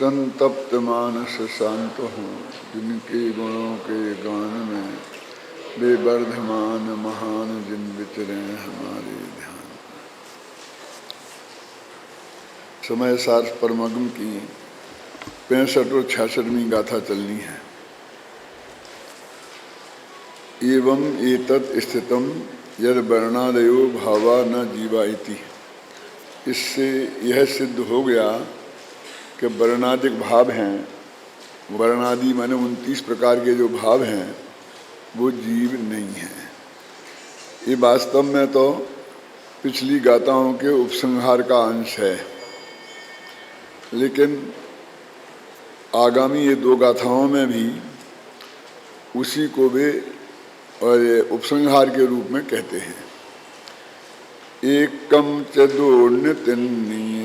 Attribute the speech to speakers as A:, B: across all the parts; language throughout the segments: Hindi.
A: संतप्त मानस शांत हूँ, जिनके गुणों के गान में बेवर्धमान महान जिन विचरे हमारे ध्यान। समय सार परमगम की 65 और 66वीं गाथा चलनी है। एवं एतत् स्थितम यद वर्णादयो भावा न जीवा इति। इससे यह सिद्ध हो गया कि वर्णादिक भाव हैं, वर्णादि माने 29 प्रकार के जो भाव हैं वो जीव नहीं हैं। ये वास्तव में तो पिछली गाथाओं के उपसंहार का अंश है, लेकिन आगामी ये 2 गाथाओं में भी उसी को वे और उपसंहार के रूप में कहते हैं। एकम च दोण्य तिन्नीय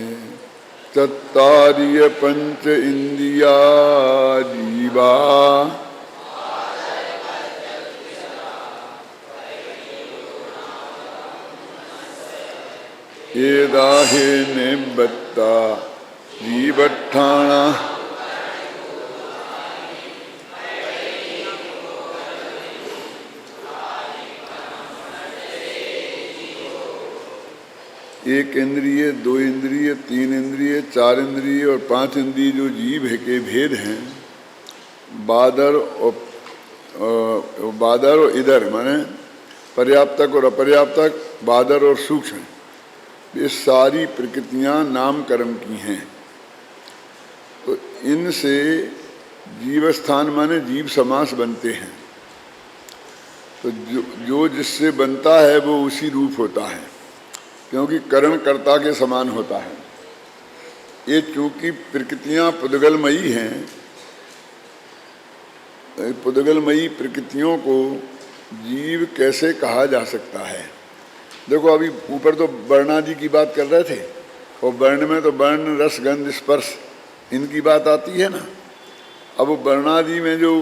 A: चत्तारिय पंच इंद्रिया जीवा एदाहे निबत्ता जीवठाणा एक इंद्रिय, 2 इंद्रिय, 3 इंद्रिय, 4 इंद्रिय और 5 इंद्रिय जो जीव है के भेद हैं, बादर और इधर माने पर्याप्तक और अपर्याप्तक, बादर और सूक्ष्म, ये सारी प्रकृतियां नाम कर्म की हैं। तो इनसे जीवस्थान माने जीव समास बनते हैं। तो जो जिससे बनता है वो उसी रूप होता है, क्योंकि करण कर्ता के समान होता है। ये चूंकि प्रकृतियां पुद्गलमयी हैं, पुद्गलमयी प्रकृतियों को जीव कैसे कहा जा सकता है। देखो अभी ऊपर तो वर्णादि की बात कर रहे थे, और वर्ण में तो वर्ण रस गंध स्पर्श इनकी बात आती है ना। अब वर्णादि में जो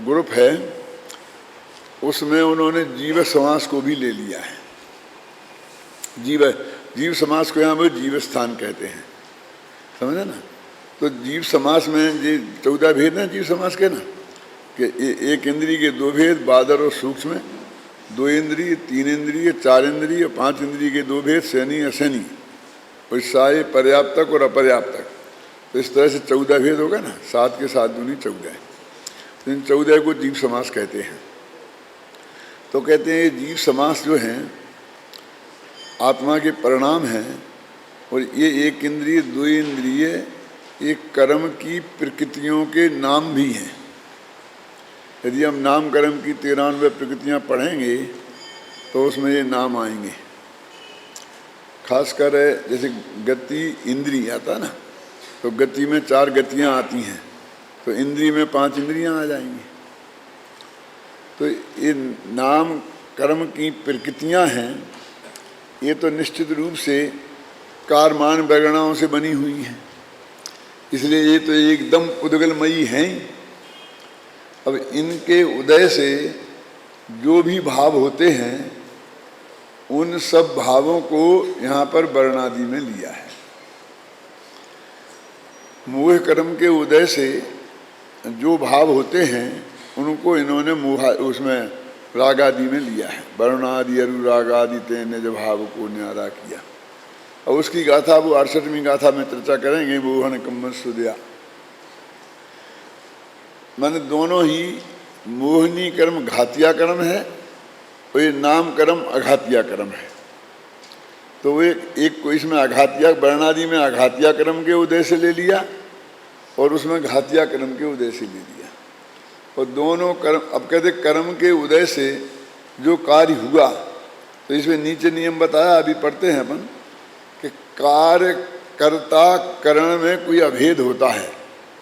A: ग्रुप है उसमें उन्होंने जीव समास को भी ले लिया है। जीव समास को यहाँ पर जीव स्थान कहते हैं, समझे ना। तो जीव समास में ये 14 भेद ना जीव समास के ना, कि एक इंद्रिय के 2 भेद, बादर और सूक्ष्म, 2 इंद्रिय, 3 इंद्रिय, 4 इंद्रिय, 5 इंद्रिय के 2 भेद, सैनी असैनी, और साय पर्याप्तक और अपर्याप्तक। तो इस तरह से 14 भेद होगा ना, 7 के 7 दूनी 14। तो इन 14 को जीव समास कहते हैं। तो कहते हैं ये जीव समास जो हैं आत्मा के परिणाम हैं, और ये एक इंद्रिय, 2 इंद्रिय, एक कर्म की प्रकृतियों के नाम भी हैं। यदि हम नाम कर्म की 93 प्रकृतियां पढ़ेंगे तो उसमें ये नाम आएंगे। खासकर जैसे गति इंद्रिय आता ना, तो गति में 4 गतियां आती हैं, तो इंद्रिय में 5 इंद्रियां आ जाएंगी। तो ये नाम कर्म की प्रकृतियां हैं, ये तो निश्चित रूप से कारमान वैगणाओं से बनी हुई हैं, इसलिए ये तो एकदम पुद्गलमयी हैं। अब इनके उदय से जो भी भाव होते हैं उन सब भावों को यहाँ पर वर्णादि में लिया है। मोह कर्म के उदय से जो भाव होते हैं उनको इन्होंने मोह उसमें रागादि में लिया है। वर्णादि अनुरागादि तेने जो भाव को न्यारा किया। और उसकी गाथा वो 68वीं गाथा में चर्चा करेंगे। मोहन कम्म सुदया माने दोनों ही मोहनी कर्म घातिया कर्म है, और ये नाम कर्म अघातिया कर्म है। तो वो एक को इसमें अघातिया, वर्णादि में अघातिया कर्म के उदय से ले लिया, और उसमें घातिया कर्म के उदय से ले लिया। और दोनों कर्म, अब कहते कर्म के उदय से जो कार्य हुआ, तो इसमें नीचे नियम बताया, अभी पढ़ते हैं अपन, कि कार्य कर्ता करण में कोई अभेद होता है,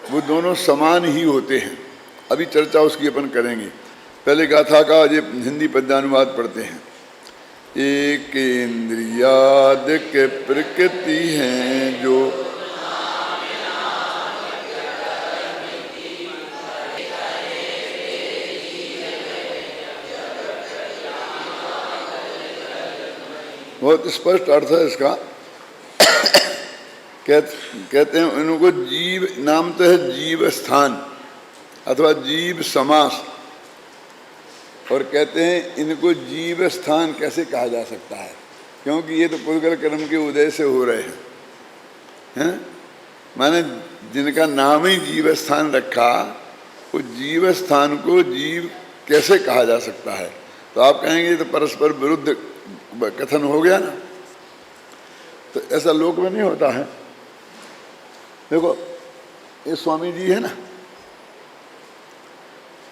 A: वो दोनों समान ही होते हैं। अभी चर्चा उसकी अपन करेंगे। पहले गाथा का ये हिंदी पद्यानुवाद पढ़ते हैं। एक इंद्रियाद के प्रकृति हैं जो बहुत स्पष्ट अर्थ है इसका कहते हैं इनको जीव, नाम तो है जीव स्थान अथवा जीव समास, और कहते हैं इनको जीव स्थान कैसे कहा जा सकता है, क्योंकि ये तो पुद्गल कर्म के उदय से हो रहे हैं। माने जिनका नाम ही जीव स्थान रखा, वो जीव स्थान को जीव कैसे कहा जा सकता है? तो आप कहेंगे तो परस्पर विरुद्ध कथन हो गया ना। तो ऐसा लोक में नहीं होता है। देखो ये स्वामी जी है ना,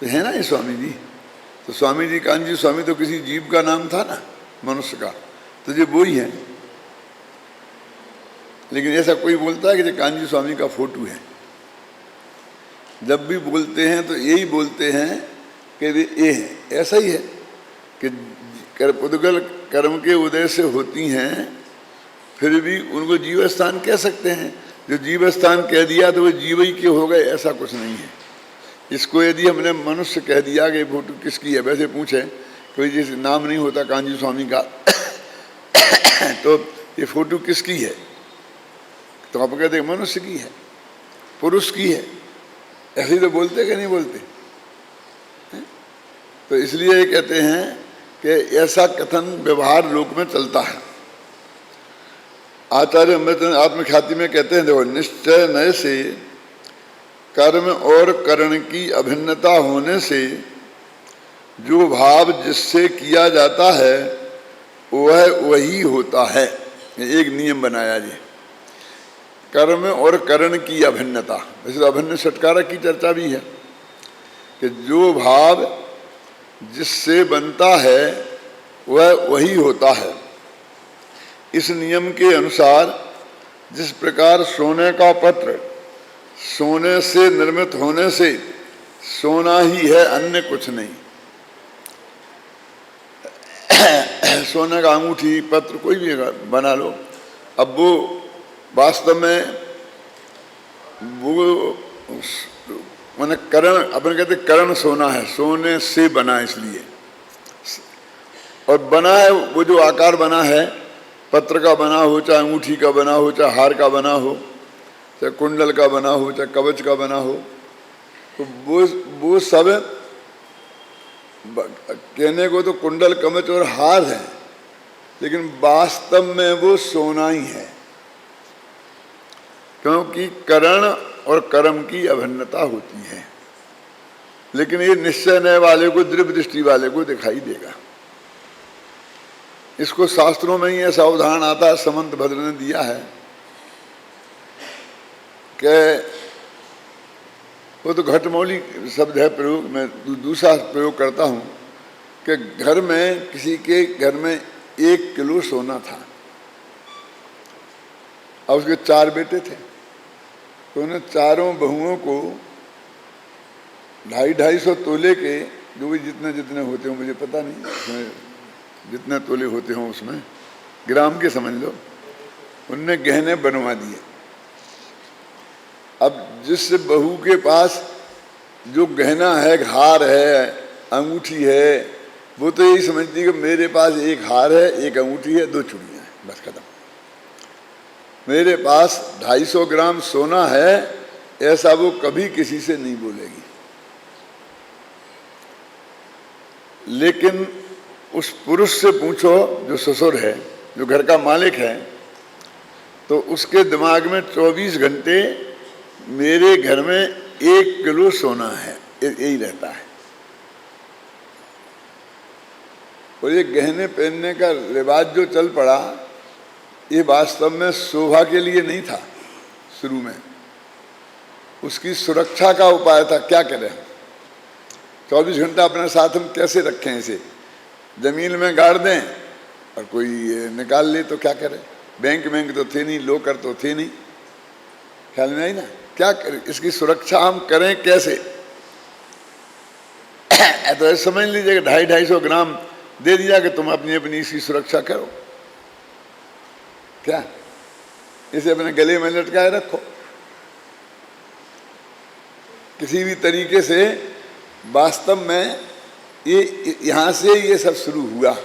A: तो है ना ये स्वामी जी, तो स्वामी जी, कांजी स्वामी तो किसी जीव का नाम था ना, मनुष्य का, तो ये वो ही है। लेकिन ऐसा कोई बोलता है कि ये कांजी स्वामी का फोटो है? जब भी बोलते हैं तो यही बोलते हैं कि ये है। ऐसा ही है कि पुद्गल कर्म के उदय से होती हैं, फिर भी उनको जीव स्थान कह सकते हैं। जो जीव स्थान कह दिया तो वो जीव ही के हो गए, ऐसा कुछ नहीं है। इसको यदि हमने मनुष्य कह दिया कि फोटो किसकी है, वैसे पूछे कोई जिस नाम नहीं होता कांजी स्वामी का तो ये फोटो किसकी है, तो आप कहते हैं मनुष्य की है, पुरुष की है। ऐसे ही तो बोलते कि नहीं बोलते? तो इसलिए कहते हैं कि ऐसा कथन व्यवहार लोक में चलता है। आचार्य अमृत आत्मख्याति में कहते हैं, देखो निश्चय नय से कर्म और करण की अभिन्नता होने से जो भाव जिससे किया जाता है वह वही होता है। एक नियम बनाया जी, कर्म और करण की अभिन्नता। वैसे तो अभिन्न षटकारक की चर्चा भी है कि जो भाव जिससे बनता है वह वही होता है। इस नियम के अनुसार जिस प्रकार सोने का पत्र सोने से निर्मित होने से सोना ही है, अन्य कुछ नहीं। सोने का अंगूठी, पत्र कोई भी बना लो, अब वो वास्तव में वो माने करण, अपन कहते करण सोना है, सोने से बना इसलिए, और बना है वो जो आकार बना है, पत्र का बना हो, चाहे अंगूठी का बना हो, चाहे हार का बना हो, चाहे कुंडल का बना हो, चाहे कवच का बना हो, तो वो सब कहने को तो कुंडल, कवच और हार है, लेकिन वास्तव में वो सोना ही है, क्योंकि करण और कर्म की अभिन्नता होती है। लेकिन ये निश्चय नय वाले को, दृढ़ दृष्टि वाले को दिखाई देगा। इसको शास्त्रों में ही ऐसा उदाहरण आता है, समंत भद्र ने दिया है कि वो तो घटमौली शब्द है प्रयोग, मैं दूसरा प्रयोग करता हूँ कि घर में, किसी के घर में 1 किलो सोना था और उसके 4 बेटे थे, तो उन्हें चारों बहुओं को 250-250 तोले के, जो भी जितने जितने होते हों मुझे पता नहीं, उसमें जितने तोले होते हों उसमें ग्राम के समझ लो, उनने गहने बनवा दिए। अब जिस बहू के पास जो गहना है, हार है, अंगूठी है, वो तो यही समझती है कि मेरे पास 1 हार है, 1 अंगूठी है, 2 चूड़ियाँ हैं, बस खत्म। मेरे पास 250 ग्राम सोना है, ऐसा वो कभी किसी से नहीं बोलेगी। लेकिन उस पुरुष से पूछो जो ससुर है, जो घर का मालिक है, तो उसके दिमाग में 24 घंटे मेरे घर में 1 किलो सोना है, यही रहता है। और ये गहने पहनने का रिवाज जो चल पड़ा, ये वास्तव में शोभा के लिए नहीं था शुरू में, उसकी सुरक्षा का उपाय था। क्या करें, 24 घंटा अपने साथ हम कैसे रखें इसे? जमीन में गाड़ दें और कोई निकाल ले तो क्या करें? बैंक तो थे नहीं, लोकर तो थे नहीं, ख्याल में आई ना? क्या करें, इसकी सुरक्षा हम करें कैसे? तो ऐसे समझ लीजिए कि 250-250 ग्राम दे दिया कि तुम अपनी अपनी इसकी सुरक्षा करो। क्या इसे अपने गले में लटकाए रखो, किसी भी तरीके से। वास्तव में ये यहाँ से ये सब शुरू हुआ,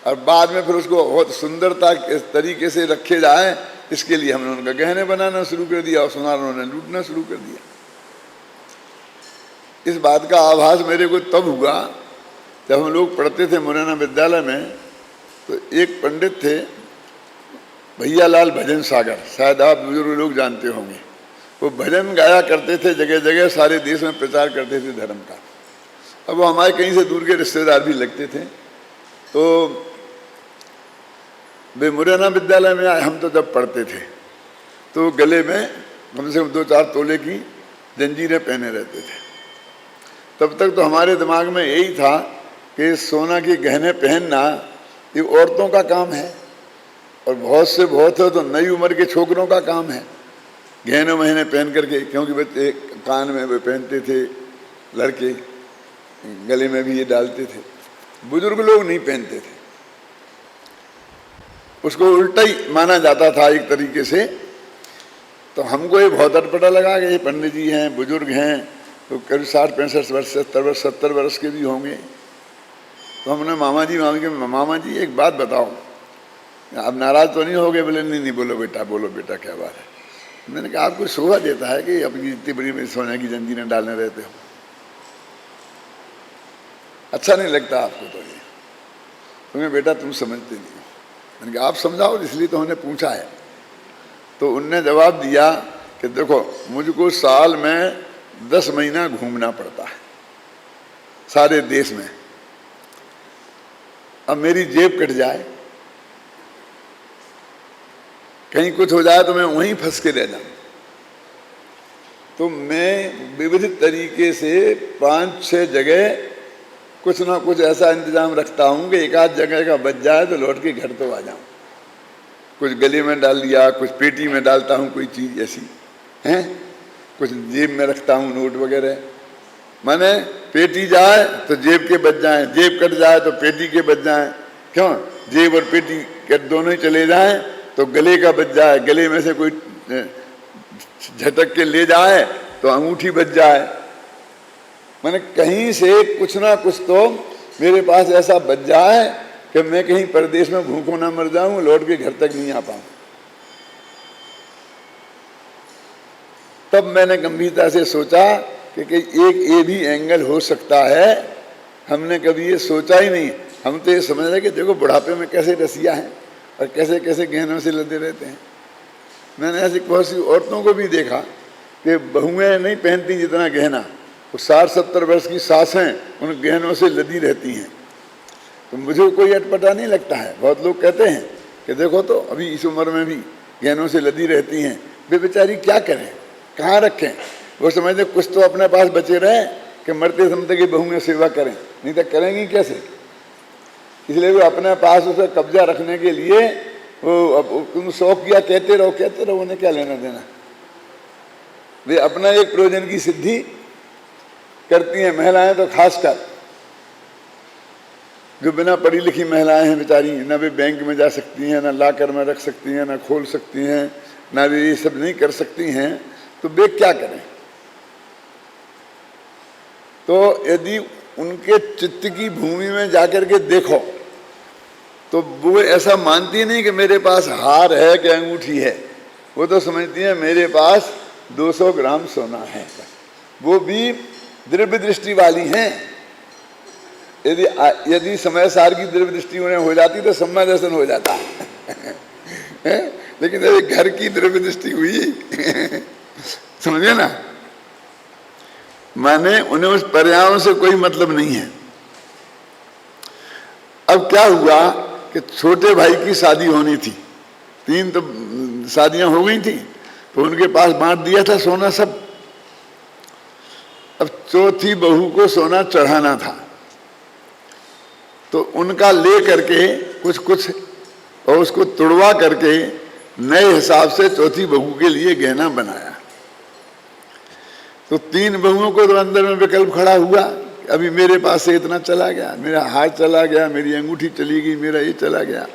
A: और बाद में फिर उसको बहुत सुंदरता के तरीके से रखे जाए इसके लिए हमने उनका गहने बनाना शुरू कर दिया और सुनार उन्होंने लूटना शुरू कर दिया। इस बात का आभास मेरे को तब हुआ जब हम लोग पढ़ते थे मुरैना विद्यालय में, तो एक पंडित थे भैयालाल भजन सागर, शायद आप बुजुर्ग लोग जानते होंगे। वो भजन गाया करते थे, जगह जगह सारे देश में प्रचार करते थे धर्म का। अब वो हमारे कहीं से दूर के रिश्तेदार भी लगते थे। तो वे मुरैना विद्यालय में आए, हम तो जब पढ़ते थे तो गले में कम से कम 2-4 तोले की जंजीरें पहने रहते थे। तब तक तो हमारे दिमाग में यही था कि सोना के गहने पहनना ये औरतों का काम है, और बहुत से बहुत हो तो नई उम्र के छोकरों का काम है गहने महीने पहन करके, क्योंकि बच्चे कान में वे पहनते थे, लड़के गले में भी ये डालते थे, बुजुर्ग लोग नहीं पहनते थे। उसको उल्टा ही माना जाता था एक तरीके से। तो हमको ये बहुत अटपटा लगा कि ये पंडित जी हैं, बुजुर्ग हैं, तो करीब 60-65 वर्ष, 70 वर्ष के भी होंगे। तो हमने मामा जी एक बात बताओ, आप नाराज तो नहीं हो गए? बोले नहीं बोलो बेटा क्या बात है। मैंने कहा आपको शोभा देता है कि अपनी इतनी बड़ी सोने की जंजीरें डालने रहते हो, अच्छा नहीं लगता आपको? तो ये तुम्हें बेटा तुम समझते नहीं हो। मैंने कहा आप समझाओ, इसलिए तो हमने पूछा है। तो उनने जवाब दिया कि देखो मुझको साल में 10 महीना घूमना पड़ता है सारे देश में, अब मेरी जेब कट जाए, कहीं कुछ हो जाए तो मैं वहीं फंस के रह जाऊं। तो मैं विविध तरीके से 5-6 जगह कुछ ना कुछ ऐसा इंतजाम रखता हूं कि एक आध जगह का बच जाए तो लौट के घर तो आ जाऊं। कुछ गले में डाल दिया, कुछ पेटी में डालता हूं, कोई चीज़ ऐसी है, कुछ जेब में रखता हूं, नोट वगैरह। माने पेटी जाए तो जेब के बच जाए, जेब कट जाए तो पेटी के बच जाए। क्यों? जेब और पेटी कट दोनों ही चले जाए तो गले का बच जाए, गले में से कोई झटक के ले जाए तो अंगूठी बच जाए। मैंने कहीं से कुछ ना कुछ तो मेरे पास ऐसा बच जाए कि मैं कहीं परदेश में भूखों ना मर जाऊं, लौट के घर तक नहीं आ पाऊं। तब मैंने गंभीरता से सोचा कि एक ये भी एंगल हो सकता है। हमने कभी ये सोचा ही नहीं। हम तो ये समझ रहे कि देखो बुढ़ापे में कैसे रसिया है और कैसे कैसे गहनों से लदे रहते हैं। मैंने ऐसी बहुत सी औरतों को भी देखा कि बहुएं नहीं पहनती जितना गहना, वो 60-70 वर्ष की सासें उन गहनों से लदी रहती हैं। तो मुझे कोई अटपटा नहीं लगता है। बहुत लोग कहते हैं कि देखो तो अभी इस उम्र में भी गहनों से लदी रहती हैं, वे बेचारी क्या करें, कहाँ रखें? वो समझते कुछ तो अपने पास बचे रहे कि मरते समय की बहुएं सेवा करें, नहीं तो करेंगी कैसे? इसलिए वो अपने पास उसे कब्जा रखने के लिए वो अब तुम शौक किया कहते रहो, उन्हें क्या लेना देना। वे अपना एक प्रयोजन की सिद्धि करती हैं। महिलाएं तो खासकर जो बिना पढ़ी लिखी महिलाएं हैं बेचारी, ना वे बैंक में जा सकती हैं, ना लाकर में रख सकती हैं, ना खोल सकती हैं, ना वे ये सब नहीं कर सकती हैं, तो वे क्या करें? तो यदि उनके चित्त की भूमि में जाकर के देखो तो वो ऐसा मानती नहीं कि मेरे पास हार है कि अंगूठी है। वो तो समझती है मेरे पास 200 ग्राम सोना है। वो भी द्रव्य दृष्टि वाली हैं। यदि समय सार की द्रव्य दृष्टि उन्हें हो जाती तो समय दर्शन हो जाता है। लेकिन यदि घर की द्रव्य दृष्टि हुई समझे ना, माने उन्हें उस पर्यावरण से कोई मतलब नहीं है। अब क्या हुआ कि छोटे भाई की शादी होनी थी, 3 तो शादियां हो गई थी, तो उनके पास बांट दिया था सोना सब। अब चौथी बहू को सोना चढ़ाना था, तो उनका ले करके कुछ और उसको तुड़वा करके नए हिसाब से चौथी बहू के लिए गहना बनाया। तो 3 बहुओं को तो अंदर में विकल्प खड़ा हुआ, अभी मेरे पास से इतना चला गया, मेरा हाथ चला गया, मेरी अंगूठी चली गई, मेरा ये चला गया।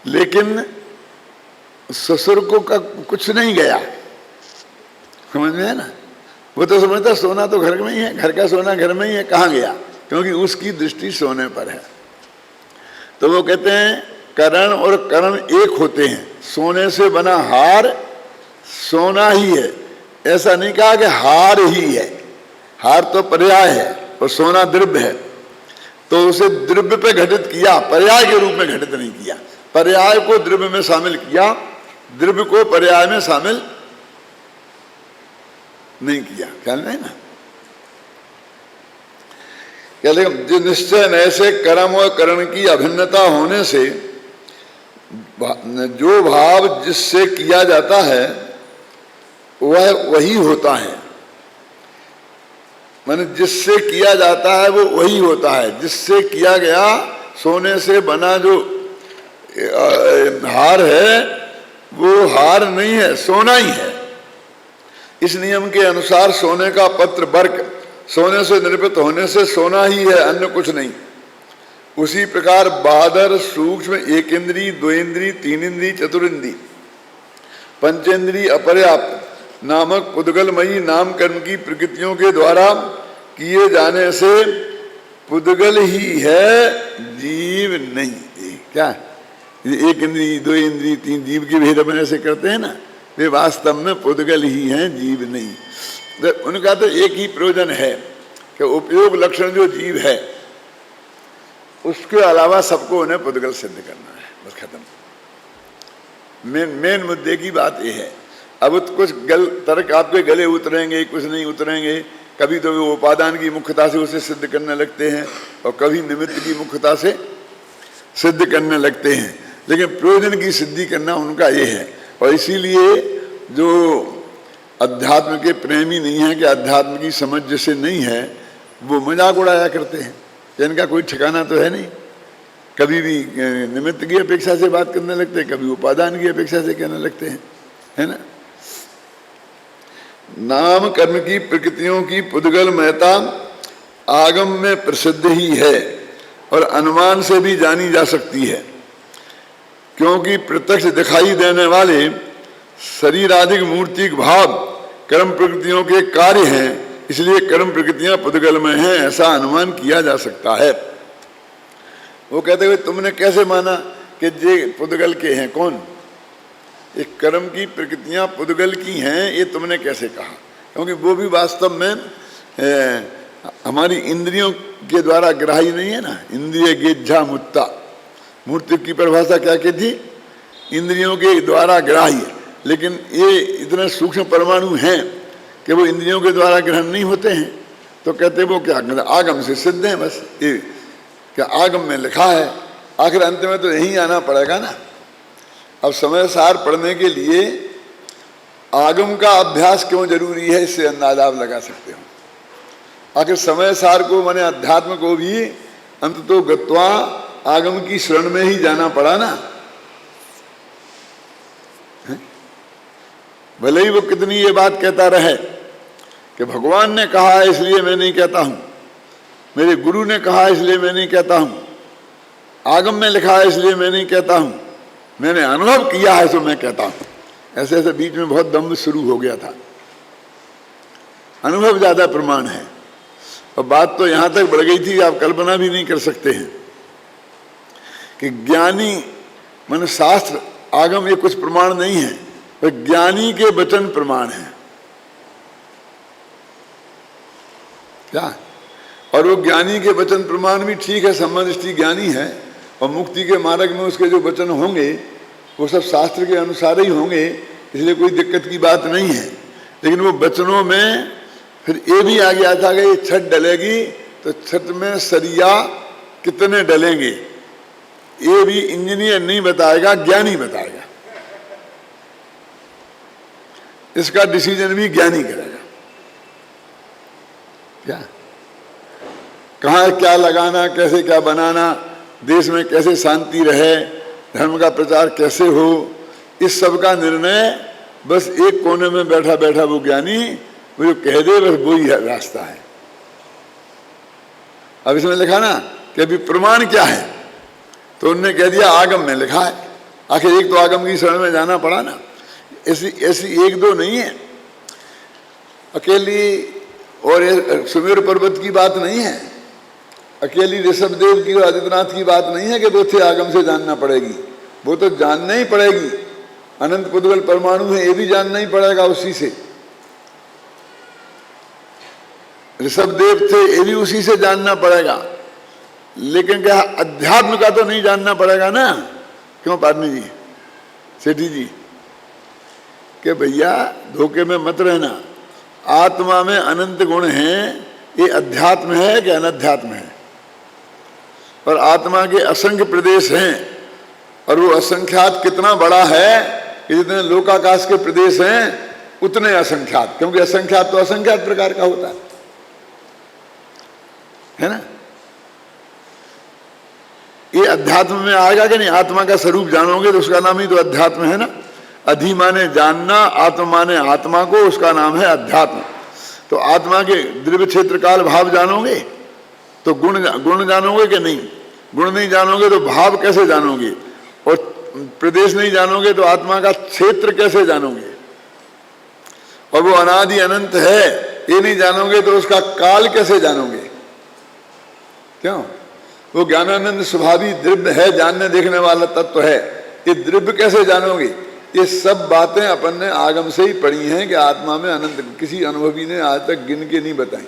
A: लेकिन ससुर को का कुछ नहीं गया, समझ में है ना। वो तो समझता सोना तो घर में ही है, घर का सोना घर में ही है, कहाँ गया? क्योंकि उसकी दृष्टि सोने पर है। तो वो कहते हैं करण और करण एक होते हैं। सोने से बना हार सोना ही है, ऐसा नहीं कहा कि हार ही है। हार तो पर्याय है और सोना द्रव्य है, तो उसे द्रव्य पे घटित किया, पर्याय के रूप में घटित नहीं किया। पर्याय को द्रव्य में शामिल किया, द्रव्य को पर्याय में शामिल नहीं किया। ख्याल नहीं ना? जो निश्चय नए से कर्म और करण की अभिन्नता होने से जो भाव जिससे किया जाता है वह वही होता है। माने जिससे किया जाता है वो वही होता है। जिससे किया गया सोने से बना जो हार है वो हार नहीं है, सोना ही है। इस नियम के अनुसार सोने का पत्र वर्क सोने से निर्मित होने से सोना ही है, अन्य कुछ नहीं। उसी प्रकार बादर सूक्ष्म एक इंद्री, दो इंद्री, तीन इंद्री, चतुरिंद्री, पंचेंद्री अपर्याप्त नामक पुद्गलमयी नामकरण की प्रकृतियों के द्वारा किए जाने से पुद्गल ही है, जीव नहीं। क्या एक इंद्री, दो इंद्री, तीन जीव के भेद अपन ऐसे करते हैं ना, वे वास्तव में पुद्गल ही हैं, जीव नहीं। तो उनका तो एक ही प्रयोजन है कि उपयोग लक्षण जो जीव है उसके अलावा सबको उन्हें पुद्गल सिद्ध करना है, बस खत्म। मेन मुद्दे की बात यह है। अब कुछ तर्क आपके गले उतरेंगे, कुछ नहीं उतरेंगे। कभी तो वे उपादान की मुख्यता से उसे सिद्ध करने लगते हैं और कभी निमित्त की मुख्यता से सिद्ध करने लगते हैं, लेकिन प्रयोजन की सिद्धि करना उनका ये है। और इसीलिए जो अध्यात्म के प्रेमी नहीं है कि अध्यात्म की समझ जैसे नहीं है, वो मजाक उड़ाया करते हैं कि इनका कोई ठिकाना तो है नहीं। कभी भी निमित्त की अपेक्षा से बात करने लगते हैं, कभी उपादान की अपेक्षा से कहने लगते हैं, है ना। नाम कर्म की प्रकृतियों की पुद्गल महता आगम में प्रसिद्ध ही है और अनुमान से भी जानी जा सकती है, क्योंकि प्रत्यक्ष दिखाई देने वाले शरीरादिक मूर्तिक भाव कर्म प्रकृतियों के कार्य हैं, इसलिए कर्म प्रकृतियां पुद्गल में हैं, ऐसा अनुमान किया जा सकता है। वो कहते हुए तुमने कैसे माना कि ये पुद्गल के हैं? कौन? ये कर्म की प्रकृतियां पुद्गल की हैं, ये तुमने कैसे कहा? क्योंकि वो भी वास्तव में हमारी इंद्रियों के द्वारा ग्राही नहीं है ना। इंद्रिय गेज्झा मुत्ता, मूर्ति की परिभाषा क्या की थी? इंद्रियों के द्वारा ग्राह्य। लेकिन ये इतने सूक्ष्म परमाणु हैं कि वो इंद्रियों के द्वारा ग्रहण नहीं होते हैं। तो कहते वो क्या आगम से सिद्ध हैं, बस ये क्या आगम में लिखा है। आखिर अंत में तो यहीं आना पड़ेगा ना। अब समय सार पढ़ने के लिए आगम का अभ्यास क्यों जरूरी है, इससे अंदाजा आप लगा सकते हो। आखिर समय सार को माने अध्यात्म को भी अंत तो गत्वा आगम की शरण में ही जाना पड़ा ना। भले ही वो कितनी ये बात कहता रहे कि भगवान ने कहा है इसलिए मैं नहीं कहता हूं, मेरे गुरु ने कहा है इसलिए मैं नहीं कहता हूं, आगम में लिखा है इसलिए मैं नहीं कहता हूं, मैंने अनुभव किया है तो मैं कहता हूं। ऐसे ऐसे बीच में बहुत दम्भ शुरू हो गया था। अनुभव ज्यादा प्रमाण है। और बात तो यहां तक बढ़ गई थी, आप कल्पना भी नहीं कर सकते हैं कि ज्ञानी मन शास्त्र आगम ये कुछ प्रमाण नहीं है, तो ज्ञानी के वचन प्रमाण है क्या। और वो ज्ञानी के वचन प्रमाण भी ठीक है, संबंधिष्टि ज्ञानी है और मुक्ति के मार्ग में उसके जो वचन होंगे वो सब शास्त्र के अनुसार ही होंगे, इसलिए कोई दिक्कत की बात नहीं है। लेकिन वो वचनों में फिर ये भी आ गया था कि ये छत डलेगी तो छत में सरिया कितने डलेंगे, ये भी इंजीनियर नहीं बताएगा, ज्ञानी बताएगा। इसका डिसीजन भी ज्ञानी करेगा। क्या कहाँ क्या लगाना, कैसे क्या बनाना, देश में कैसे शांति रहे, धर्म का प्रचार कैसे हो, इस सब का निर्णय बस एक कोने में बैठा बैठा वो ज्ञानी वो जो कह दे बस वही रास्ता है। अब इसमें लिखा ना कि अभी प्रमाण क्या है, तो उनने कह दिया आगम में लिखा है। आखिर एक तो आगम की शरण में जाना पड़ा ना। ऐसी एक दो नहीं है, अकेली और सुमेर पर्वत की बात नहीं है। अकेली ऋषभदेव की और आदित्यनाथ की बात नहीं है कि वो थे आगम से जानना पड़ेगी, वो तो जानना ही पड़ेगी। अनंत पुद्गल परमाणु है, ये भी जानना ही पड़ेगा उसी से। ऋषभदेव थे, ये भी उसी से जानना पड़ेगा। लेकिन क्या अध्यात्म का तो नहीं जानना पड़ेगा ना? क्यों पाटनी जी, सेठी जी, कि भैया धोखे में मत रहना, आत्मा में अनंत गुण हैं, ये अध्यात्म है कि अनध्यात्म है? और आत्मा के असंख्य प्रदेश हैं, और वो असंख्यात कितना बड़ा है कि जितने लोकाकाश के प्रदेश हैं उतने असंख्यात, क्योंकि असंख्यात तो असंख्यात प्रकार का होता है ना? ये अध्यात्म में आएगा कि नहीं? आत्मा का स्वरूप जानोगे तो उसका नाम ही तो अध्यात्म है ना। अधि माने जानना, आत्मा माने आत्मा को, उसका नाम है अध्यात्म। तो आत्मा के द्रव्य क्षेत्र काल भाव जानोगे तो गुण जानोगे कि नहीं? गुण नहीं जानोगे तो भाव कैसे जानोगे? और प्रदेश नहीं जानोगे तो आत्मा का क्षेत्र कैसे जानोगे? और वो अनादि अनंत है ये नहीं जानोगे तो उसका काल कैसे जानोगे? क्यों? वो ज्ञानानंद स्वभावी द्रव्य है, जानने देखने वाला तत्व है, ये द्रव्य कैसे जानोगे? ये सब बातें अपन ने आगम से ही पढ़ी हैं कि आत्मा में अनंत, किसी अनुभवी ने आज तक गिन के नहीं बताई,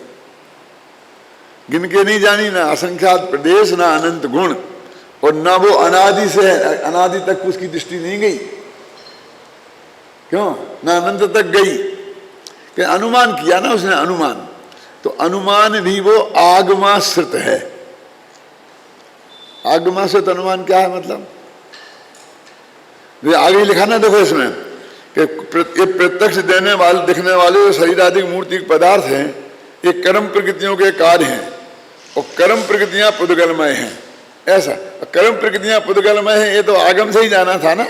A: गिन के नहीं जानी, ना असंख्यात प्रदेश, ना अनंत गुण, और ना वो अनादि से है, अनादि तक उसकी दृष्टि नहीं गई। क्यों? ना अनंत तक गई, कि अनुमान किया ना उसने, अनुमान। तो अनुमान भी वो आगमाश्रित है। आगमाश्रित अनुमान क्या है? मतलब वे आगे लिखा ना, देखो इसमें कि ये प्रत्यक्ष देने वाले, दिखने वाले जो शरीर आदि मूर्ति पदार्थ हैं, ये कर्म प्रकृतियों के कार्य हैं, और कर्म प्रकृतियां पुद्गलमय हैं। ऐसा कर्म प्रकृतियां पुद्गलमय हैं, ये तो आगम से ही जाना था ना,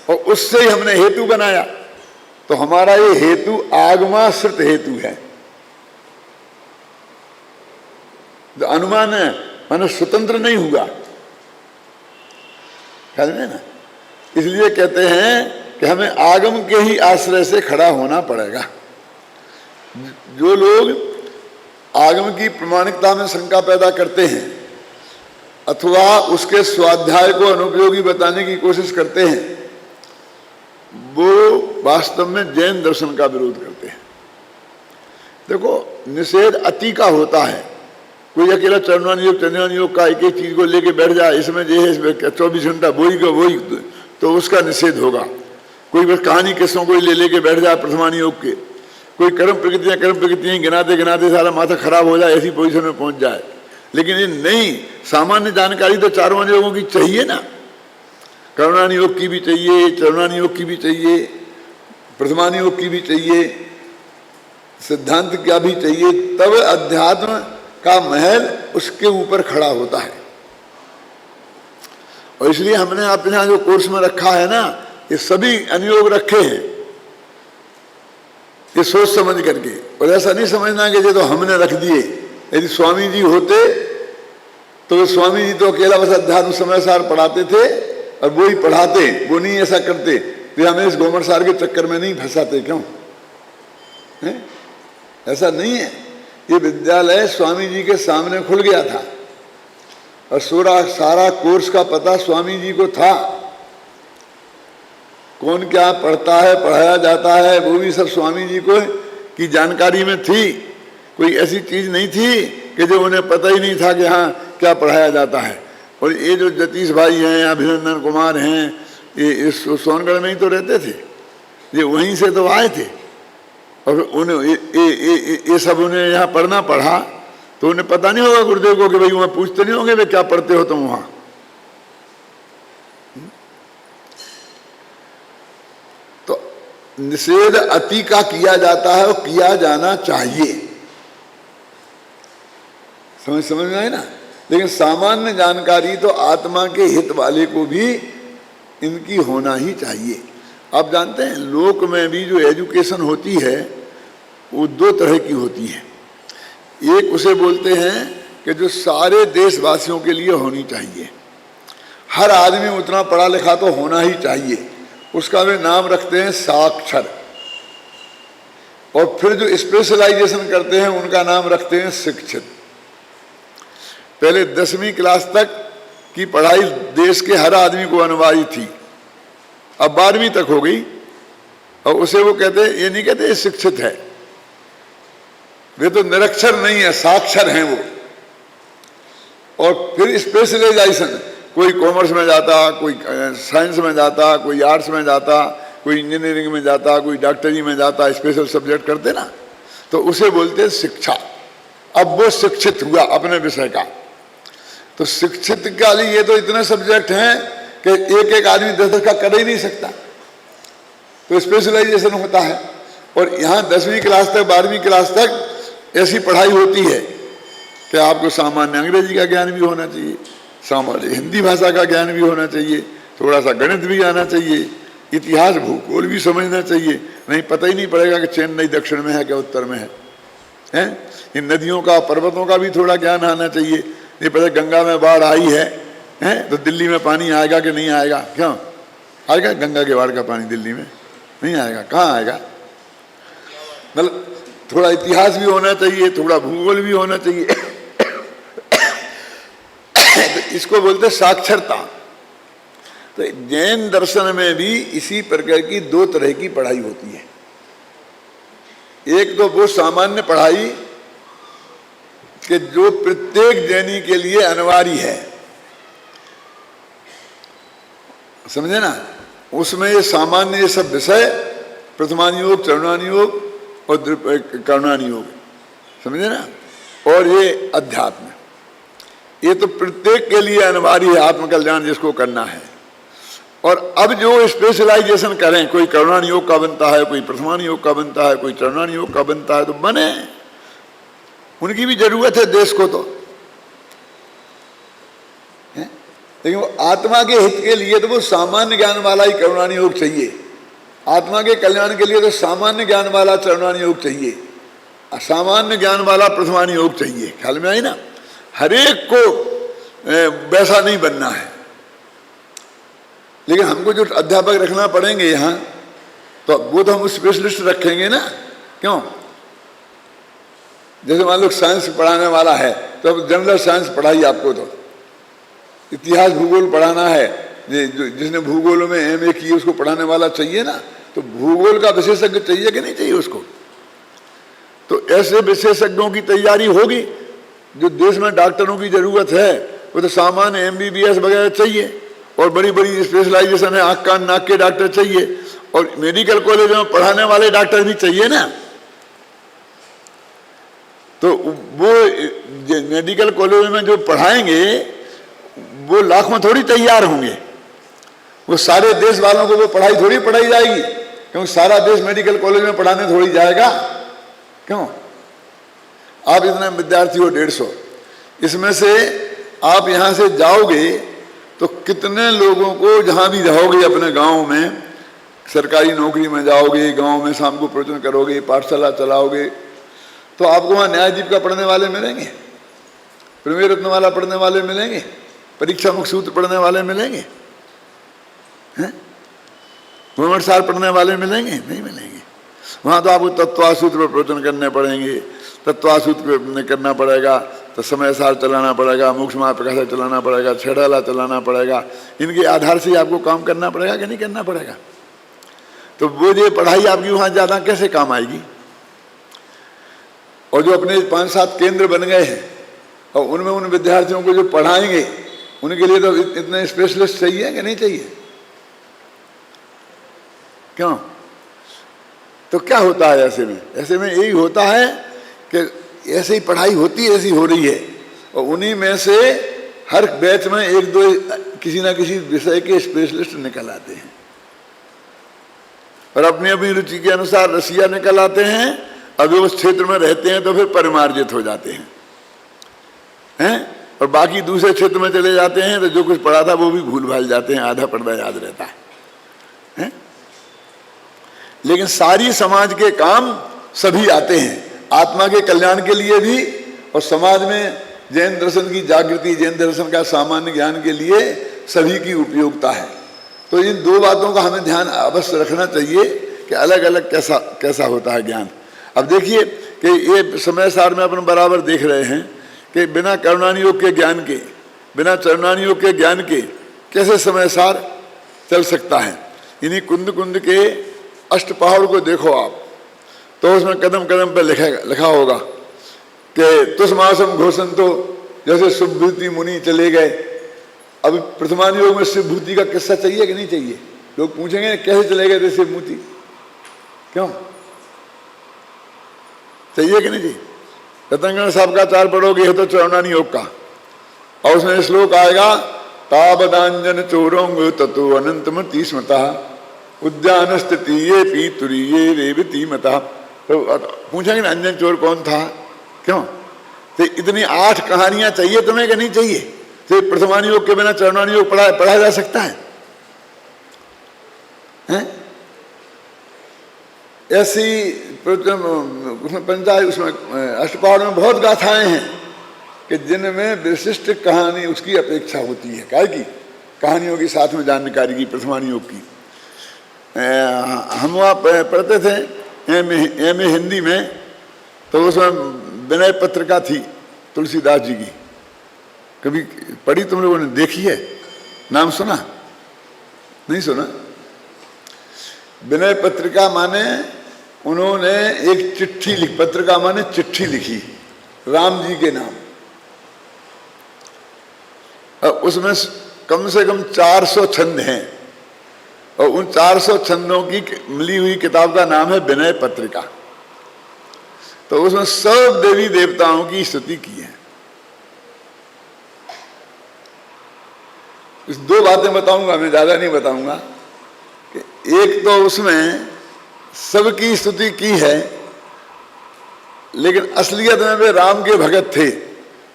A: और उससे ही हमने हेतु बनाया। तो हमारा ये हेतु आगमाश्रित हेतु है। तो अनुमान है माने स्वतंत्र नहीं हुआ, ख्याल में ना। इसलिए कहते हैं कि हमें आगम के ही आश्रय से खड़ा होना पड़ेगा। जो लोग आगम की प्रामाणिकता में शंका पैदा करते हैं अथवा उसके स्वाध्याय को अनुपयोगी बताने की कोशिश करते हैं, वो वास्तव में जैन दर्शन का विरोध करते हैं। देखो, निषेध अति का होता है। कोई अकेला चरणान योग, चंद्रान योग का एक एक चीज को लेके बैठ जाए, इसमें जो है 24 घंटा वही का वही, तो उसका निषेध होगा। कोई बस कहानी किस्सों को ले लेके बैठ जाए प्रथमान योग के, कोई कर्म प्रकृतियां गिनाते गिनाते सारा माथा खराब हो जाए, ऐसी पोजीशन में पहुंच जाए। लेकिन ये नहीं, सामान्य जानकारी तो चारों योगों की चाहिए ना। करुणान योग की भी चाहिए, चरणान योग की भी चाहिए, प्रथमान योग की भी चाहिए, सिद्धांत का भी चाहिए, तब अध्यात्म का महल उसके ऊपर खड़ा होता है। और इसलिए हमने अपने यहाँ जो कोर्स में रखा है ना, ये सभी अनुयोग रखे हैं, ये सोच समझ करके। और ऐसा नहीं समझना कि ये तो हमने रख दिए। यदि स्वामी जी होते तो स्वामी जी तो अकेला बस अध्यात्म समय सार पढ़ाते थे और वो ही पढ़ाते, वो नहीं ऐसा करते। तो हमें इस गोमर सार के चक्कर में नहीं फंसाते, क्यों है? ऐसा नहीं है। ये विद्यालय स्वामी जी के सामने खुल गया था और सारा कोर्स का पता स्वामी जी को था। कौन क्या पढ़ता है, पढ़ाया जाता है, वो भी सब स्वामी जी को की जानकारी में थी। कोई ऐसी चीज नहीं थी कि जो उन्हें पता ही नहीं था कि हाँ क्या पढ़ाया जाता है। और ये जो जतीश भाई हैं, अभिनंदन कुमार हैं, ये सोनगढ़ में ही तो रहते थे, ये वहीं से तो आए थे। और उन्हें ये सब उन्हें यहाँ पढ़ना पढ़ा तो उन्हें पता नहीं होगा गुरुदेव को कि भाई वहाँ पूछते नहीं होंगे वे क्या पढ़ते हो तुम वहाँ। तो निषेध अति का किया जाता है और किया जाना चाहिए, समझ में आए ना। लेकिन सामान्य जानकारी तो आत्मा के हित वाले को भी इनकी होना ही चाहिए। आप जानते हैं लोक में भी जो एजुकेशन होती है वो दो तरह की होती है। एक उसे बोलते हैं कि जो सारे देशवासियों के लिए होनी चाहिए, हर आदमी उतना पढ़ा लिखा तो होना ही चाहिए, उसका वे नाम रखते हैं साक्षर। और फिर जो स्पेशलाइजेशन करते हैं उनका नाम रखते हैं शिक्षित। पहले 10वीं क्लास तक की पढ़ाई देश के हर आदमी को अनिवार्य थी, अब 12वीं तक हो गई। और उसे वो कहते, ये नहीं कहते शिक्षित है, वे तो निरक्षर नहीं है, साक्षर हैं वो। और फिर स्पेशलाइजेशन, कोई कॉमर्स में जाता, कोई साइंस में जाता, कोई आर्ट्स में जाता, कोई इंजीनियरिंग में जाता, कोई डॉक्टरी में जाता, स्पेशल सब्जेक्ट करते ना, तो उसे बोलते हैं शिक्षा। अब वो शिक्षित हुआ अपने विषय का। तो शिक्षित का लिए ये तो इतने सब्जेक्ट हैं कि एक एक आदमी 10-10 का कर ही नहीं सकता, तो स्पेशलाइजेशन होता है। और यहाँ 10वीं क्लास तक 12वीं क्लास तक ऐसी पढ़ाई होती है कि आपको सामान्य अंग्रेजी का ज्ञान भी होना चाहिए, सामान्य हिंदी भाषा का ज्ञान भी होना चाहिए, थोड़ा सा गणित भी आना चाहिए, इतिहास भूगोल भी समझना चाहिए। नहीं पता ही नहीं पड़ेगा कि चेन्नई दक्षिण में है क्या उत्तर में है। इन नदियों का पर्वतों का भी थोड़ा ज्ञान आना चाहिए। ये पता गंगा में बाढ़ आई है तो दिल्ली में पानी आएगा कि नहीं आएगा? क्यों आएगा? गंगा के बाढ़ का पानी दिल्ली में नहीं आएगा, कहाँ आएगा? मतलब थोड़ा इतिहास भी होना चाहिए, थोड़ा भूगोल भी होना चाहिए। तो इसको बोलते साक्षरता। तो जैन दर्शन में भी इसी प्रकार की 2 तरह की पढ़ाई होती है। एक तो वो सामान्य पढ़ाई कि जो प्रत्येक जैनी के लिए अनिवार्य है, समझे ना? उसमें ये सामान्य ये सब विषय, प्रथमानुयोग, चरणानुयोग और कर्णानुयोग, समझे ना? और ये अध्यात्म, ये तो प्रत्येक के लिए अनिवार्य है, आत्मकल्याण जिसको करना है। और अब जो स्पेशलाइजेशन करें, कोई कर्णानुयोग का बनता है, कोई प्रथमानुयोग का बनता है, कोई चरणानुयोग का बनता है, तो बने, उनकी भी जरूरत है देश को तो है? लेकिन वो आत्मा के हित के लिए तो वो सामान्य ज्ञान वाला ही कर्णानुयोग चाहिए, आत्मा के कल्याण के लिए तो सामान्य ज्ञान वाला चरणानुयोग चाहिए, सामान्य ज्ञान वाला प्रथमानुयोग चाहिए। ख्याल में आई ना? हरेक को वैसा नहीं बनना है। लेकिन हमको जो अध्यापक रखना पड़ेंगे यहाँ, तो वो तो हम स्पेशलिस्ट रखेंगे ना। क्यों? जैसे मान लो साइंस पढ़ाने वाला है तो अब जनरल साइंस पढ़ाई आपको, तो इतिहास भूगोल पढ़ाना है, जिसने भूगोल में MA की उसको पढ़ाने वाला चाहिए ना, तो भूगोल का विशेषज्ञ चाहिए कि नहीं चाहिए उसको? तो ऐसे विशेषज्ञों की तैयारी होगी। जो देश में डॉक्टरों की जरूरत है वो तो सामान्य MBBS वगैरह चाहिए, और बड़ी बड़ी स्पेशलाइजेशन है, आँख कान नाक के डॉक्टर चाहिए, और मेडिकल कॉलेज में पढ़ाने वाले डॉक्टर भी चाहिए ना। तो वो मेडिकल कॉलेज में जो पढ़ाएंगे वो लाखों थोड़ी तैयार होंगे, वो सारे देश वालों को वो पढ़ाई थोड़ी पढ़ाई जाएगी, क्योंकि सारा देश मेडिकल कॉलेज में पढ़ाने थोड़ी जाएगा। क्यों? आप इतने विद्यार्थी हो 150, इसमें से आप यहाँ से जाओगे तो कितने लोगों को, जहाँ भी रहोगे अपने गांव में, सरकारी नौकरी में जाओगे, गांव में शाम को प्रवचन करोगे, पाठशाला चलाओगे, तो आपको वहाँ न्याय जीविका पढ़ने वाले मिलेंगे, प्रमेय रत्नमाला पढ़ने वाले मिलेंगे, परीक्षा मुख सूत्र पढ़ने वाले मिलेंगे, हैं? सार पढ़ने वाले मिलेंगे? नहीं मिलेंगे। वहाँ तो आपको तत्वासूत्र पर प्रवचन करने पड़ेंगे, तत्वासूत्र करना पड़ेगा, तो समय सार चलाना पड़ेगा, मोक्ष मार्ग प्रकाश चलाना पड़ेगा, छेड़ाला चलाना पड़ेगा, इनके आधार से आपको काम करना पड़ेगा कि नहीं करना पड़ेगा? तो वो ये पढ़ाई आपकी वहाँ ज़्यादा कैसे काम आएगी? और जो अपने 5-7 केंद्र बन गए हैं, और उनमें उन विद्यार्थियों को जो पढ़ाएंगे, उनके लिए तो इतने स्पेशलिस्ट चाहिए कि नहीं चाहिए? क्यों? तो क्या होता है ऐसे में? ऐसे में यही होता है कि ऐसे ही पढ़ाई होती है, ऐसी हो रही है, और उन्हीं में से हर बैच में 1-2 किसी ना किसी विषय के स्पेशलिस्ट निकल आते हैं, और अपनी अपनी रुचि के अनुसार रसिया निकल आते हैं। अभी उस क्षेत्र में रहते हैं तो फिर परिमार्जित हो जाते हैं, और बाकी दूसरे क्षेत्र में चले जाते हैं तो जो कुछ पढ़ा था वो भी भूल भाल जाते हैं, आधा पढ़ना याद रहता है। लेकिन सारी समाज के काम सभी आते हैं, आत्मा के कल्याण के लिए भी, और समाज में जैन दर्शन की जागृति, जैन दर्शन का सामान्य ज्ञान के लिए सभी की उपयोगिता है। तो इन 2 बातों का हमें ध्यान अवश्य रखना चाहिए कि अलग अलग कैसा होता है ज्ञान। अब देखिए कि ये समय सार में अपन बराबर देख रहे हैं कि बिना करुणानि योग के ज्ञान के, बिना चरणानि योग के ज्ञान के कैसे समय सार चल सकता है। इन्हीं कुंद कुंद के अष्टपहर को देखो आप, तो उसमें कदम कदम पर लिखा होगा कि तुष्मासम घोषण, तो जैसे सुभूति मुनि चले गए। अब प्रथमान योग में शिवभूति का किस्सा चाहिए कि नहीं चाहिए? लोग पूछेंगे कैसे चले गए थे शिवभूति, क्यों चाहिए कि नहीं चाहिए? रतनगण साहब का चार पढ़ोगे है तो चौनानी योग का, और उसमें श्लोक आएगा तावदांजन चोरोंग ततो अनंतमति स्मृता उद्यान स्थिति ये पी तुरीये रेवती मता। तो पूछेंगे ना अंजन चोर कौन था, क्यों? तो इतनी 8 कहानियां चाहिए तुम्हें कि नहीं चाहिए? तो प्रथमानी योग के बिना चरणानी योग पढ़ा जा सकता है? ऐसी पंचायत उसमें अष्टपहर में बहुत गाथाएं हैं कि जिनमें विशिष्ट कहानी उसकी अपेक्षा होती है। क्या की कहानियों के साथ में जानकारी की प्रथमानी योग की। हम वहाँ पढ़ते थे एम ए हिंदी में, तो उसमें विनय पत्रिका थी तुलसीदास जी की। कभी पढ़ी तुम लोगों ने, देखी है, नाम सुना? नहीं सुना? विनय पत्रिका माने उन्होंने एक चिट्ठी लिखी, पत्रिका माने चिट्ठी लिखी राम जी के नाम। उसमें कम से कम 400 छंद हैं, और उन 400 छंदों की मिली हुई किताब का नाम है विनय पत्रिका। तो उसमें सब देवी देवताओं की स्तुति की है। इस 2 बातें बताऊंगा मैं, ज्यादा नहीं बताऊंगा। कि एक तो उसमें सबकी स्तुति की है, लेकिन असलियत में वे राम के भगत थे।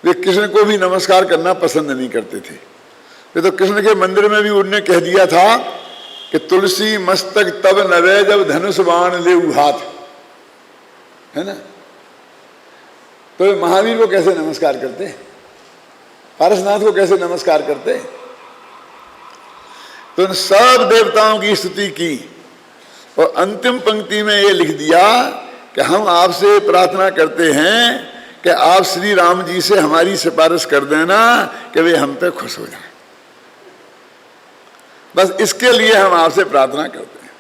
A: वे कृष्ण को भी नमस्कार करना पसंद नहीं करते थे। वे तो कृष्ण के मंदिर में भी उन्होंने कह दिया था कि तुलसी मस्तक तब नवे जब धनुष बाण ले हाथ, है ना? तो महावीर को कैसे नमस्कार करते, पारसनाथ को कैसे नमस्कार करते? तो उन सब देवताओं की स्तुति की, और अंतिम पंक्ति में ये लिख दिया कि हम आपसे प्रार्थना करते हैं कि आप श्री राम जी से हमारी सिफारिश कर देना कि वे हम पे खुश हो जाएं। बस इसके लिए हम आपसे प्रार्थना करते हैं,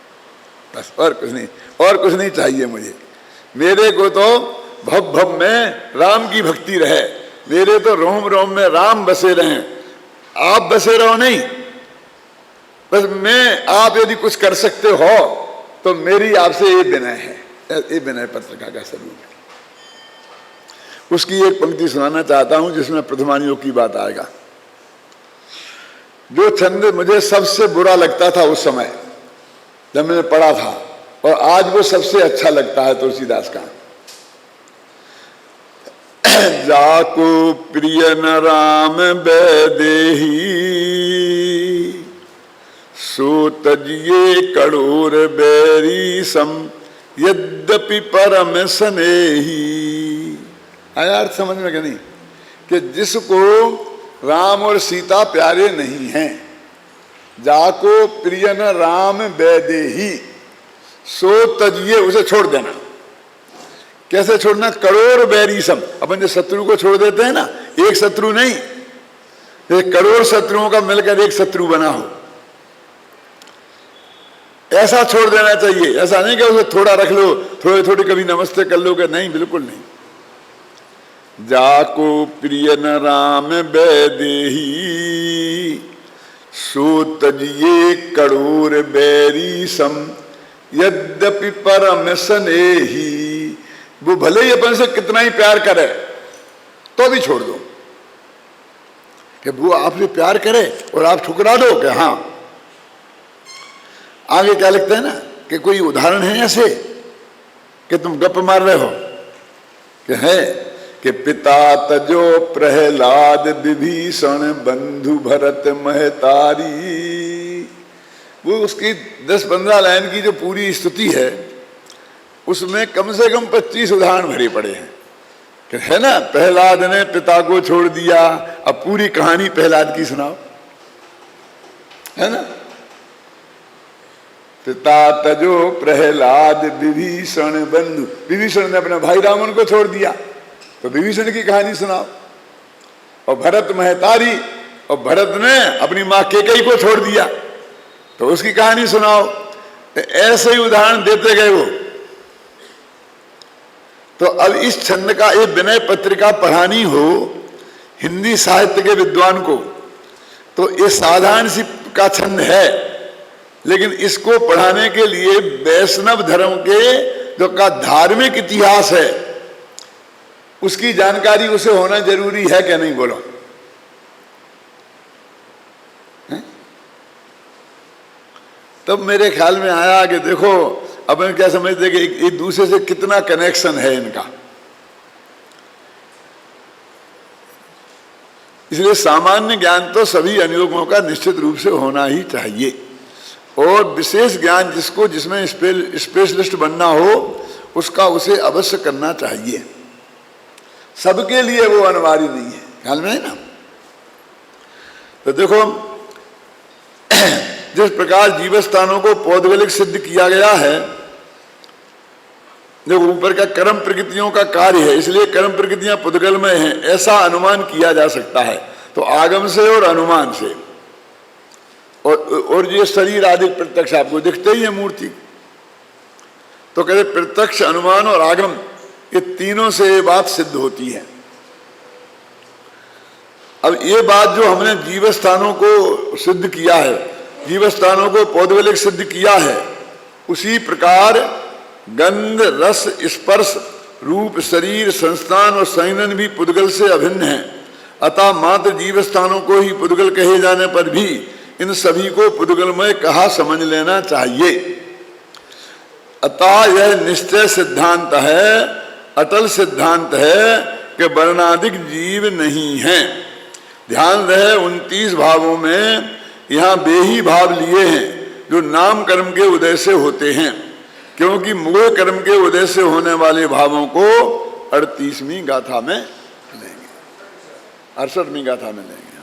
A: बस, और कुछ नहीं, और कुछ नहीं चाहिए मुझे। मेरे को तो भव भव में राम की भक्ति रहे, मेरे तो रोम रोम में राम बसे रहें, आप बसे रहो नहीं। बस मैं, आप यदि कुछ कर सकते हो तो मेरी आपसे ये विनय है, ये विनय पत्रिका का स्वरूप है। उसकी एक पंक्ति सुनाना चाहता हूं जिसमें प्रथमानी योग की बात आएगा। जो छंद मुझे सबसे बुरा लगता था उस समय जब मैंने पढ़ा था, और आज वो सबसे अच्छा लगता है तुलसीदास का। जाको प्रिय न राम बैदेही सो तजिए कड़ोर बैरी सम यद्यपि परम स्नेही। आया अर्थ समझ में क्या नहीं? कि जिसको राम और सीता प्यारे नहीं हैं, जाको प्रिय न राम बैदेही सो तजिए, उसे छोड़ देना। कैसे छोड़ना? करोड़ बैरी सम, अपन जो शत्रु को छोड़ देते हैं ना, एक शत्रु नहीं, एक करोड़ शत्रुओं का मिलकर एक शत्रु बना हो, ऐसा छोड़ देना चाहिए। ऐसा नहीं कि उसे थोड़ा रख लो, थोड़े थोड़ी कभी नमस्ते कर लो, नहीं, बिल्कुल नहीं। जाको प्रिय न राम बैदेही सो तजिए करोड़ बैरी सम यद्यपि परम स्नेही। वो भले ही अपन से कितना ही प्यार करे तो भी छोड़ दो। कि वो आपसे प्यार करे और आप ठुकरा दो कि हाँ। आगे क्या लिखते हैं ना कि कोई उदाहरण है ऐसे कि तुम गप मार रहे हो कि है कि पिता तजो प्रहलाद विभीषण बंधु भरत महतारी। वो उसकी 10-15 लाइन की जो पूरी स्तुति है उसमें कम से कम 25 उदाहरण भरे पड़े हैं कि है ना, प्रहलाद ने पिता को छोड़ दिया। अब पूरी कहानी प्रहलाद की सुनाओ, है ना। पिता तजो प्रहलाद विभीषण बंधु, विभीषण ने अपने भाई रावण को छोड़ दिया, तो विभीषण की कहानी सुनाओ। और भरत महतारी, और भरत ने अपनी माँ केकई को छोड़ दिया, तो उसकी कहानी सुनाओ। तो ऐसे ही उदाहरण देते गए वो। तो अब इस छंद का एक विनय पत्रिका पढ़ानी हो हिंदी साहित्य के विद्वान को, तो ये साधारण सी का छंद है, लेकिन इसको पढ़ाने के लिए वैष्णव धर्म के जो का धार्मिक इतिहास है उसकी जानकारी उसे होना जरूरी है क्या नहीं, बोलो? तब मेरे ख्याल में आया कि देखो अब हम क्या समझते कि एक दूसरे से कितना कनेक्शन है इनका। इसलिए सामान्य ज्ञान तो सभी अनुयोगों का निश्चित रूप से होना ही चाहिए, और विशेष ज्ञान जिसको जिसमें स्पेशलिस्ट बनना हो उसका उसे अवश्य करना चाहिए। सबके लिए वो अनिवार्य नहीं है, ख्याल में है ना। तो देखो जिस प्रकार जीवस्थानों को पौद्गलिक सिद्ध किया गया है, जो ऊपर का कर्म प्रकृतियों का कार्य है, इसलिए कर्म प्रकृतियां पुद्गलमय हैं, ऐसा अनुमान किया जा सकता है। तो आगम से और अनुमान से, और ये शरीर आदि प्रत्यक्ष आपको दिखते ही है मूर्ति, तो कहते प्रत्यक्ष, अनुमान और आगम, ये तीनों से ये बात सिद्ध होती है। अब ये बात जो हमने जीवस्थानों को सिद्ध किया है, जीवस्थानों को पौद्गलिक सिद्ध किया है, उसी प्रकार गंध, रस, स्पर्श, रूप, शरीर, संस्थान और संयन भी पुद्गल से अभिन्न है। अतः मात्र जीवस्थानों को ही पुद्गल कहे जाने पर भी इन सभी को पुद्गलमय कहा समझ लेना चाहिए। अतः यह निश्चय सिद्धांत है, अटल सिद्धांत है कि वर्णाधिक जीव नहीं है। ध्यान रहे 29 भावों में यहाँ वे ही भाव लिए हैं जो नाम कर्म के उदय से होते हैं, क्योंकि मोह कर्म के उदय से होने वाले भावों को 38वीं गाथा में लेंगे, 68वीं गाथा में लेंगे।